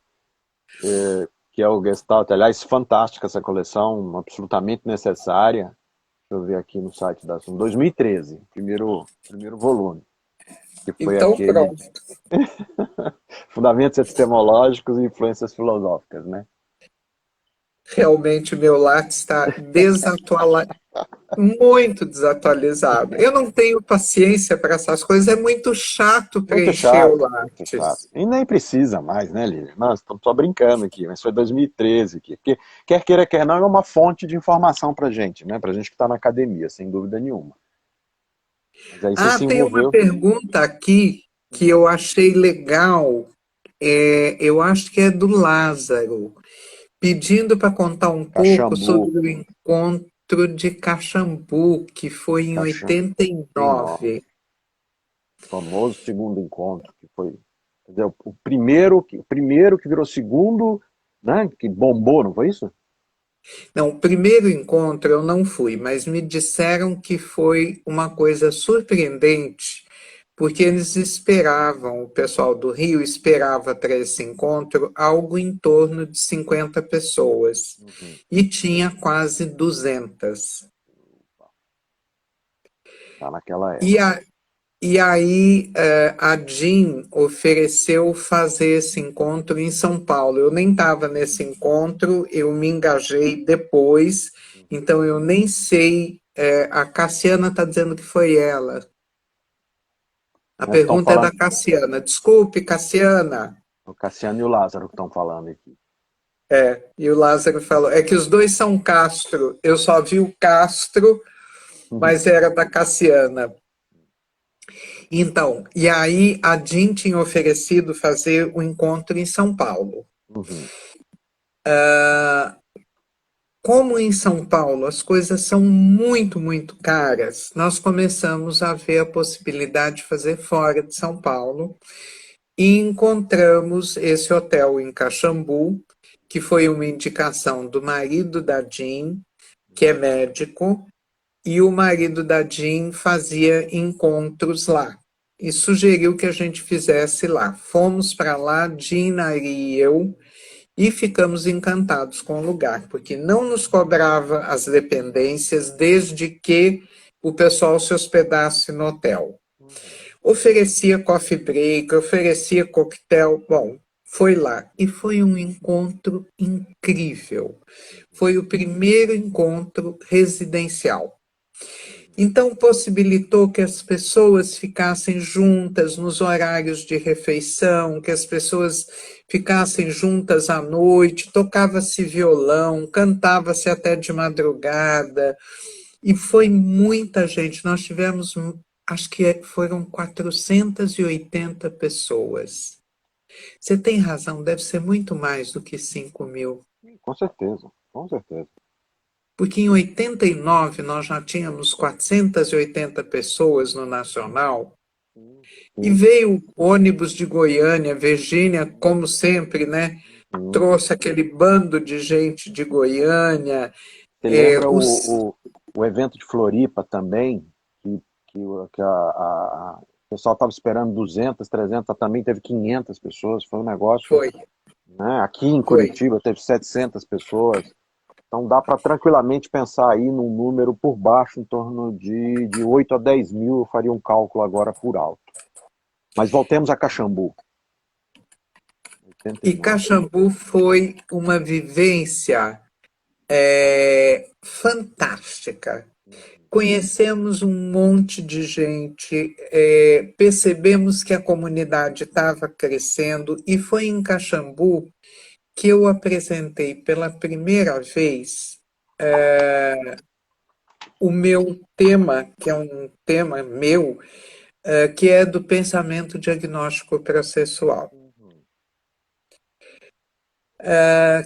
que é o Gestalt. Aliás, fantástica essa coleção, absolutamente necessária. Deixa eu ver aqui no site da Sum. 2013, primeiro volume, que foi Então, aquele pronto. Fundamentos Epistemológicos e Influências Filosóficas, né? Realmente, meu Lattes está desatualizado, muito desatualizado. Eu não tenho paciência para essas coisas, é muito chato Muito preencher o chato, muito chato. Lattes. E nem precisa mais, né, Lívia? Nós estamos só brincando aqui, mas foi 2013 aqui. Porque, quer queira, quer não, é uma fonte de informação pra gente, né? Pra gente que está na academia, sem dúvida nenhuma. Mas aí você se Tem uma envolveu. pergunta aqui que eu achei legal. Eu acho que é do Lázaro, pedindo para contar um pouco Caxambu, sobre o encontro de Caxambu, que foi em Caxambu, 89. famoso segundo encontro, que foi. Quer dizer, o primeiro que virou segundo, né? Que bombou, não foi isso? Não, o primeiro encontro eu não fui, mas me disseram que foi uma coisa surpreendente, porque eles esperavam, o pessoal do Rio esperava para esse encontro algo em torno de 50 pessoas, Uhum. e tinha quase 200. Tá naquela E, época. a, e aí a Jean ofereceu fazer esse encontro em São Paulo. Eu nem estava nesse encontro, eu me engajei depois, Uhum. então eu nem sei. A Cassiana está dizendo que foi ela. A Nós estamos pergunta é da falando, Cassiana. Desculpe, Cassiana. o Cassiano e o Lázaro que estão falando aqui. E o Lázaro falou, é que os dois são Castro. Eu só vi o Castro, Uhum. mas era da Cassiana. Então, e aí a Jean tinha oferecido fazer o encontro em São Paulo. Uhum. Como em São Paulo as coisas são muito, muito caras, nós começamos a ver a possibilidade de fazer fora de São Paulo e encontramos esse hotel em Caxambu, que foi uma indicação do marido da Jean, que é médico, e o marido da Jean fazia encontros lá. E sugeriu que a gente fizesse lá. Fomos para lá, Jean, Ari e eu, e ficamos encantados com o lugar, porque não nos cobrava as dependências desde que o pessoal se hospedasse no hotel. Uhum. Oferecia coffee break, oferecia coquetel. Bom, foi lá e foi um encontro incrível. Foi o primeiro encontro residencial. Então, possibilitou que as pessoas ficassem juntas nos horários de refeição, que as pessoas ficassem juntas à noite, tocava-se violão, cantava-se até de madrugada, e foi muita gente. Nós tivemos, acho que foram 480 pessoas. Você tem razão, deve ser muito mais do que 5.000. Com certeza, com certeza. Porque em 89 nós já tínhamos 480 pessoas no Nacional Sim, e sim. veio o ônibus de Goiânia, Virgínia, como sempre, né? Uhum. Trouxe aquele bando de gente de Goiânia. Você lembra Os o evento de Floripa também, que o pessoal estava esperando 200, 300, também teve 500 pessoas, foi um negócio, Foi, né? Aqui em foi. Curitiba teve 700 pessoas, então dá para tranquilamente pensar aí num número por baixo, em torno de 8 a 10 mil, eu faria um cálculo agora por alto. Mas voltemos a Caxambu, E 89. Caxambu foi uma vivência fantástica. Conhecemos um monte de gente, percebemos que a comunidade estava crescendo e foi em Caxambu que eu apresentei pela primeira vez o meu tema, que é um tema meu, que é do pensamento diagnóstico processual. Uhum.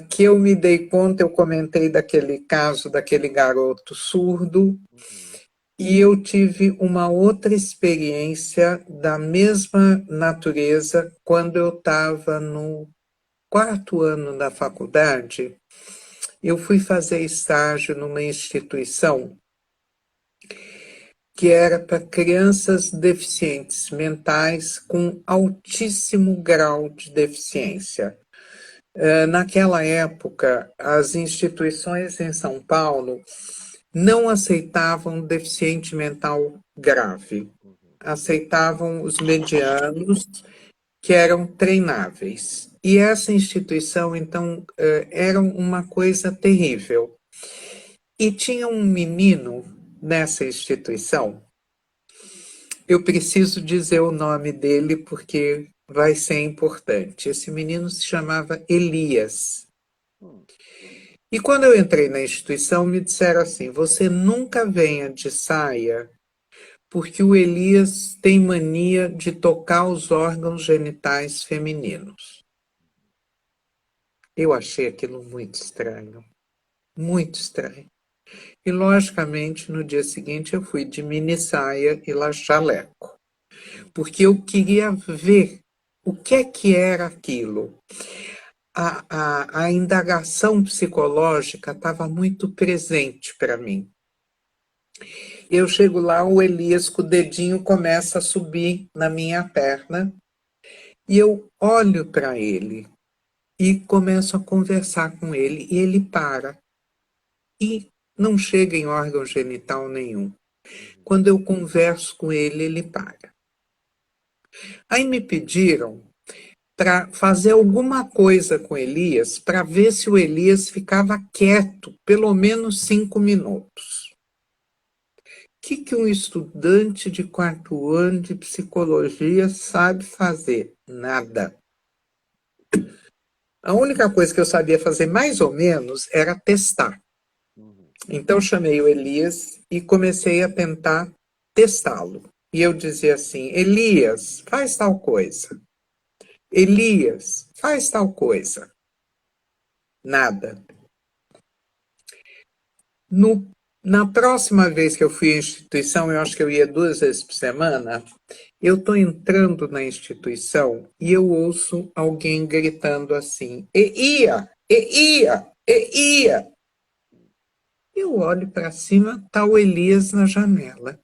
Que eu me dei conta, eu comentei daquele caso daquele garoto surdo, Uhum. e eu tive uma outra experiência da mesma natureza quando eu estava no quarto ano da faculdade. Eu fui fazer estágio numa instituição que era para crianças deficientes mentais com altíssimo grau de deficiência. Naquela época, as instituições em São Paulo não aceitavam deficiente mental grave, aceitavam os medianos, que eram treináveis. E essa instituição, então, era uma coisa terrível. E tinha um menino nessa instituição, eu preciso dizer o nome dele porque vai ser importante. Esse menino se chamava Elias. Uhum. E quando eu entrei na instituição, me disseram assim: você nunca venha de saia, porque o Elias tem mania de tocar os órgãos genitais femininos. Eu achei aquilo muito estranho, muito estranho. E, logicamente, no dia seguinte eu fui de mini saia e jaleco, porque eu queria ver. o que é que era aquilo? A indagação psicológica estava muito presente para mim. Eu chego lá, o Elias com o dedinho começa a subir na minha perna e eu olho para ele e começo a conversar com ele e ele para e não chega em órgão genital nenhum. Quando eu converso com ele, ele para. Aí me pediram para fazer alguma coisa com Elias, para ver se o Elias ficava quieto, pelo menos 5 minutos. O que um estudante de 4º ano de psicologia sabe fazer? Nada. A única coisa que eu sabia fazer mais ou menos era testar. Então chamei o Elias e comecei a tentar testá-lo. E eu dizia assim, Elias, faz tal coisa. Elias, faz tal coisa. Nada. Na próxima vez que eu fui à instituição, eu acho que eu ia 2 vezes por semana, eu estou entrando na instituição e eu ouço alguém gritando assim, e ia. Eu olho para cima, está o Elias na janela.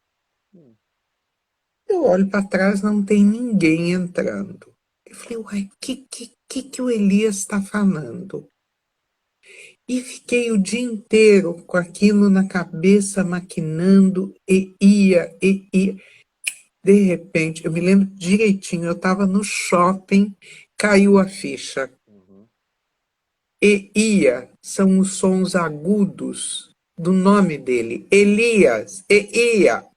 Eu olho para trás, não tem ninguém entrando. Eu falei, uai, o que o Elias está falando? E fiquei o dia inteiro com aquilo na cabeça, maquinando, e ia. De repente, eu me lembro direitinho, eu estava no shopping, caiu a ficha. E ia são os sons agudos do nome dele. Elias, e ia.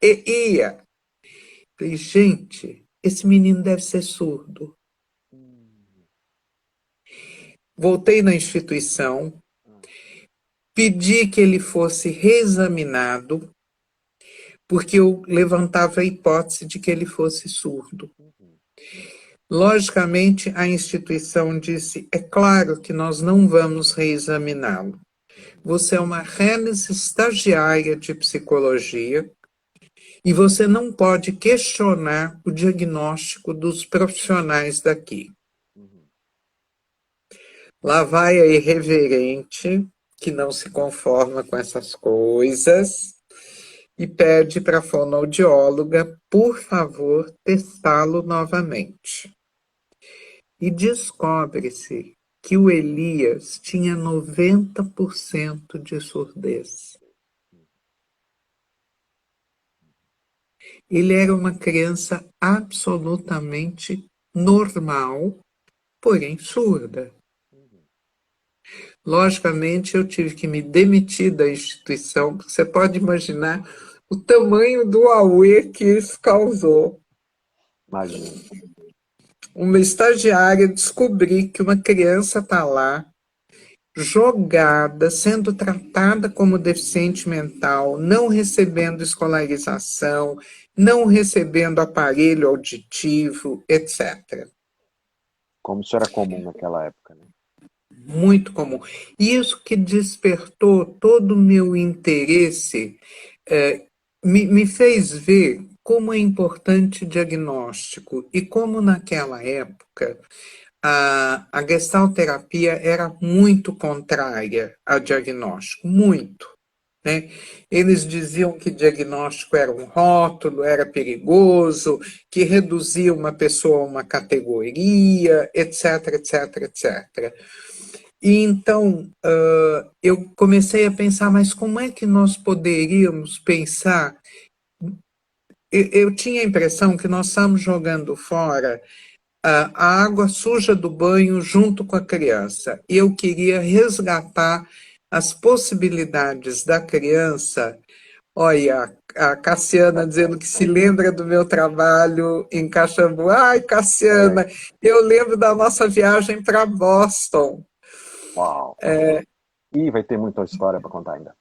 Falei, gente, esse menino deve ser surdo. Voltei na instituição, pedi que ele fosse reexaminado, porque eu levantava a hipótese de que ele fosse surdo. Logicamente, a instituição disse, é claro que nós não vamos reexaminá-lo. Você é uma reles estagiária de psicologia e você não pode questionar o diagnóstico dos profissionais daqui. Lá vai a irreverente, que não se conforma com essas coisas, e pede para a fonoaudióloga, por favor, testá-lo novamente. E descobre-se que o Elias tinha 90% de surdez. Ele era uma criança absolutamente normal, porém surda. Logicamente, eu tive que me demitir da instituição, porque você pode imaginar o tamanho do auê que isso causou. Imagina. Uma estagiária descobrir que uma criança está lá, jogada, sendo tratada como deficiente mental, não recebendo escolarização, não recebendo aparelho auditivo, etc. Como isso era comum naquela época, né? Muito comum. Isso que despertou todo o meu interesse, me fez ver como é importante o diagnóstico e como naquela época a gestalterapia era muito contrária ao diagnóstico, muito. Né? Eles diziam que diagnóstico era um rótulo, era perigoso, que reduzia uma pessoa a uma categoria, etc, etc, etc. E então eu comecei a pensar, mas como é que nós poderíamos pensar? Eu tinha a impressão que nós estamos jogando fora a água suja do banho junto com a criança. E eu queria resgatar as possibilidades da criança. Olha, a Cassiana dizendo que se lembra do meu trabalho em Caxambu. Ai, Cassiana, eu lembro da nossa viagem para Boston. Uau! E vai ter muita história para contar ainda.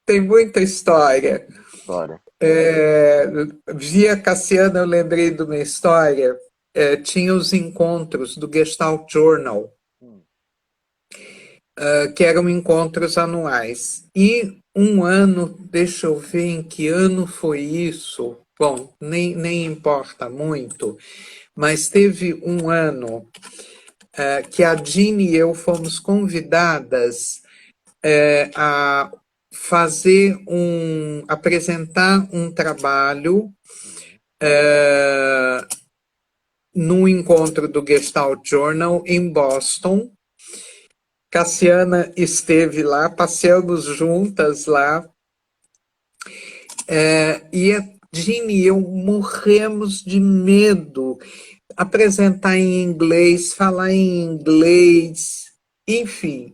Tem muita história. História. Via Cassiana, eu lembrei de uma história. Tinha os encontros do Gestalt Journal, que eram encontros anuais. E um ano, deixa eu ver em que ano foi isso, bom, nem importa muito, mas teve um ano que a Jean e eu fomos convidadas a apresentar um trabalho num encontro do Gestalt Journal em Boston. Cassiana esteve lá, passeamos juntas lá, e a Jean e eu morremos de medo. Apresentar em inglês, falar em inglês, enfim.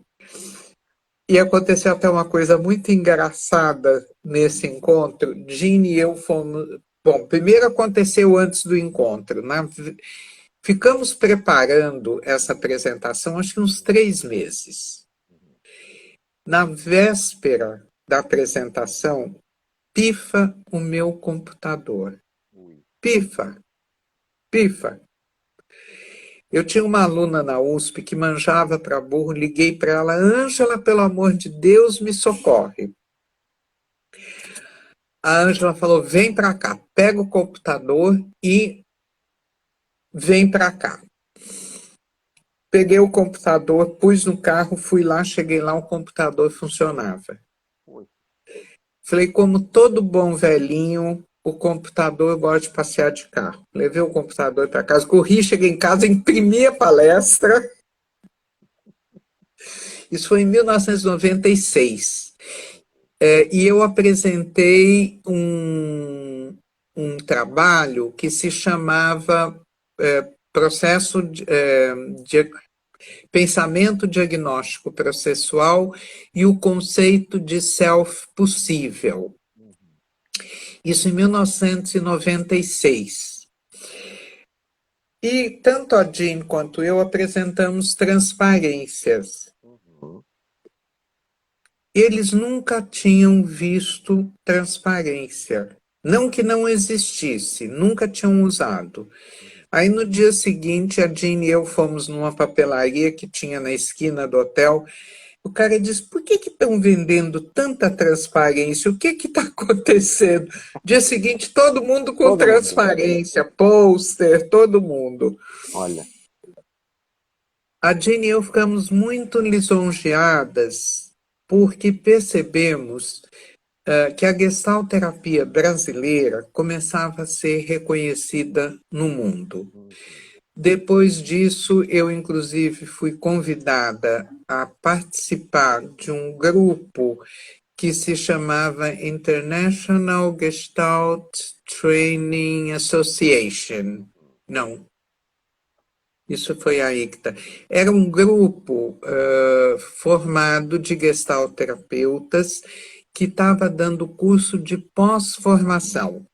E aconteceu até uma coisa muito engraçada nesse encontro. Jean e eu fomos. Bom, primeiro aconteceu antes do encontro, né? Ficamos preparando essa apresentação, acho que uns 3 meses. Na véspera da apresentação, pifa o meu computador. Pifa, pifa. Eu tinha uma aluna na USP que manjava para burro, liguei para ela, Ângela, pelo amor de Deus, me socorre. A Ângela falou, vem para cá, pega o computador e vem para cá. Peguei o computador, pus no carro, fui lá, cheguei lá, o computador funcionava. Falei, como todo bom velhinho, o computador gosta de passear de carro. Levei o computador para casa, corri, cheguei em casa, imprimi a palestra. Isso foi em 1996. E eu apresentei um trabalho que se chamava Processo de Pensamento Diagnóstico Processual e o Conceito de Self Possível. Isso em 1996. E tanto a Jean quanto eu apresentamos transparências. Eles nunca tinham visto transparência. Não que não existisse, nunca tinham usado. Aí no dia seguinte, a Jean e eu fomos numa papelaria que tinha na esquina do hotel. O cara disse, por que estão vendendo tanta transparência? O que está acontecendo? Dia seguinte, todo mundo com transparência, pôster, todo mundo. Olha. A Jean e eu ficamos muito lisonjeadas porque percebemos que a gestalterapia brasileira começava a ser reconhecida no mundo. Depois disso, eu inclusive fui convidada a participar de um grupo que se chamava International Gestalt Training Association. Não. Isso foi a ICTA. Era um grupo formado de gestalterapeutas que estava dando curso de pós-formação.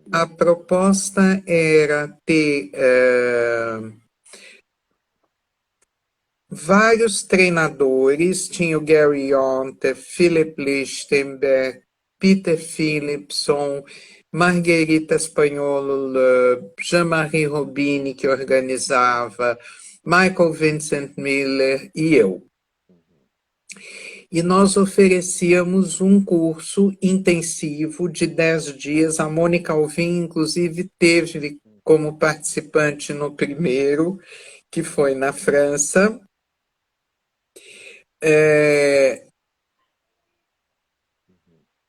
A proposta era ter vários treinadores, tinha o Gary Yonter, Philip Lichtenberg, Peter Philipson, Margherita Spagnolo, Jean-Marie Robini, que organizava, Michael Vincent Miller e eu. E nós oferecíamos um curso intensivo de 10 dias. A Mônica Alvim, inclusive, teve como participante no primeiro, que foi na França.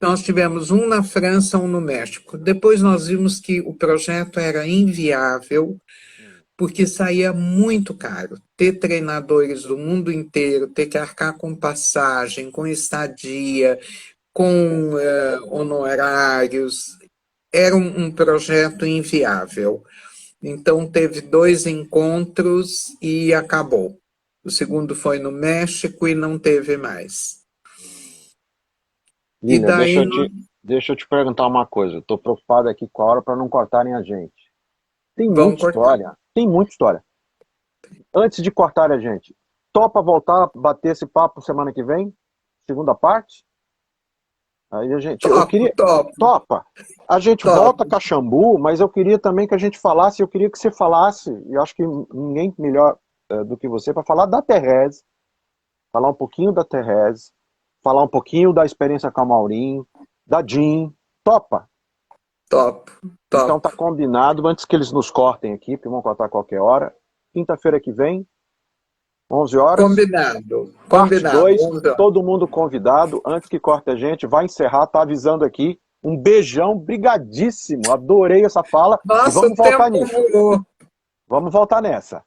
Nós tivemos um na França, um no México. Depois nós vimos que o projeto era inviável, porque saía muito caro. Ter treinadores do mundo inteiro, ter que arcar com passagem, com estadia, com honorários, era um projeto inviável. Então, teve 2 encontros e acabou. O segundo foi no México e não teve mais. Lília, deixa eu te perguntar uma coisa. Estou preocupado aqui com a hora para não cortarem a gente. Tem muita história. Tem muita história. Antes de cortarem a gente, topa voltar a bater esse papo semana que vem? Segunda parte? Aí a gente. Topa. A gente volta a Caxambu, mas eu queria também que a gente falasse, eu queria que você falasse, e acho que ninguém melhor do que você, para falar da Thérèse, falar um pouquinho da Thérèse, falar um pouquinho da experiência com a Maureen, da Jean. Topa? Top, Então top. tá combinado, antes que eles nos cortem aqui, porque vão cortar a qualquer hora. Quinta-feira que vem, 11 horas, Combinado, parte combinado. 2, Vamos lá. todo mundo convidado. Antes que corte a gente, vai encerrar, tá avisando aqui. Um beijão, brigadíssimo, adorei essa fala e Nossa, o vamos voltar tempo nisso. voou. Vamos voltar nessa.